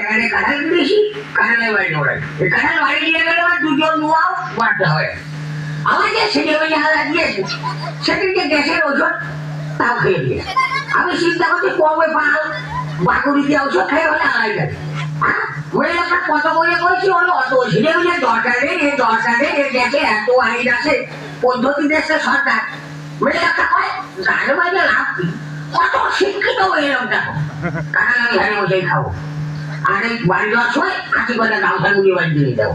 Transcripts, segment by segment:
এখানে কাঁঠাল বেশি, কাঁঠালের বাড়ি ওরাই কাঁঠাল বাড়ি নিয়ে গেলে আবার দুজন নোয়াও মারতে হয়। আমাকে ছেলেমেয়ে হারা দিয়েছে, সেদিনকে গ্যাসের ওষুধ তাও খেয়ে দিয়েছে। আমি চিন্তা করছি কবে পাল বাকুড়ি দিয়ে ওষুধ খেয়ে হলে আড়াই যাবে। মহিলাটা কত করে বলছি হলো অত ছেলেমেয়ে দরকার নেই, এই দরকার নেই, এর গ্যাসে এত আইন আছে, পদ্ধতি দিয়েছে সরকার। মহিলাটা কয় গান বাজে লাভ কি, কত শিক্ষিত হয়ে এলাম দেখো, কারণ আমি ঘরে বসেই খাবো। আর এই বাড়ি যাওয়ার সময় আশি করে গামছা মুড়ি বাড়ি দিয়ে যাও।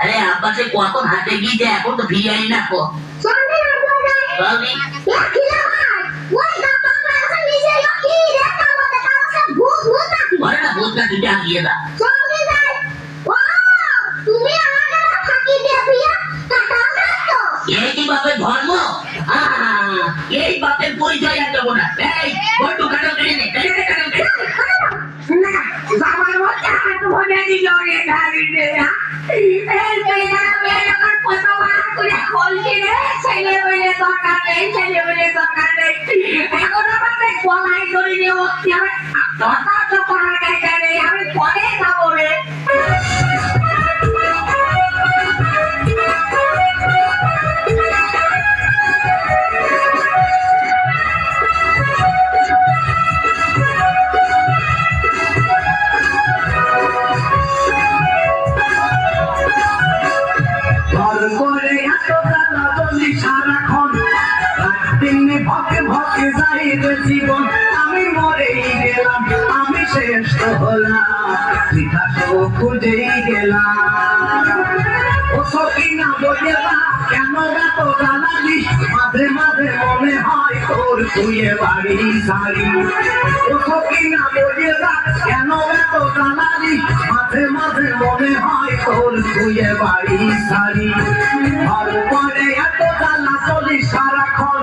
আরে আব্বাসে কখন হাতে গিয়েছে এখন তো ফিরে আনি না কো এই বাপের ধর্ম, এই বাপের পরিচয় আর দেবো না। এই বন্ধু কাটো কেটে নে, কেটে নে, কেটে নে। না, আমার মধ্যে হাত ভরে দিল রে ধারিতে। এই পেয়ারা মেয়ে আমার কত বার করে বলছি রে, ছেলে মেয়ে দরকার নেই, ছেলে মেয়ে দরকার নেই। এখন আমাদের গলায় ধরে নিয়ে বলছি আমি দরকার তো করার জায়গা নেই, আমি পরে যাবো রে। জীবন আমি মরেই গেলাম, আমি শেষ হলাম, খুঁজেই গেলাম। ও সকিনা বলে কেন এত জ্বালালি, মাঝে মাঝে মনে হয় তোর ধুয়ে বাড়ি সারি। ও সকিনা বলে কেন এত জ্বালালি, মাঝে মাঝে মনে হয় তোর ধুয়ে বাড়ি সারি। আর পরে এত জ্বালা চলি সারাক্ষণ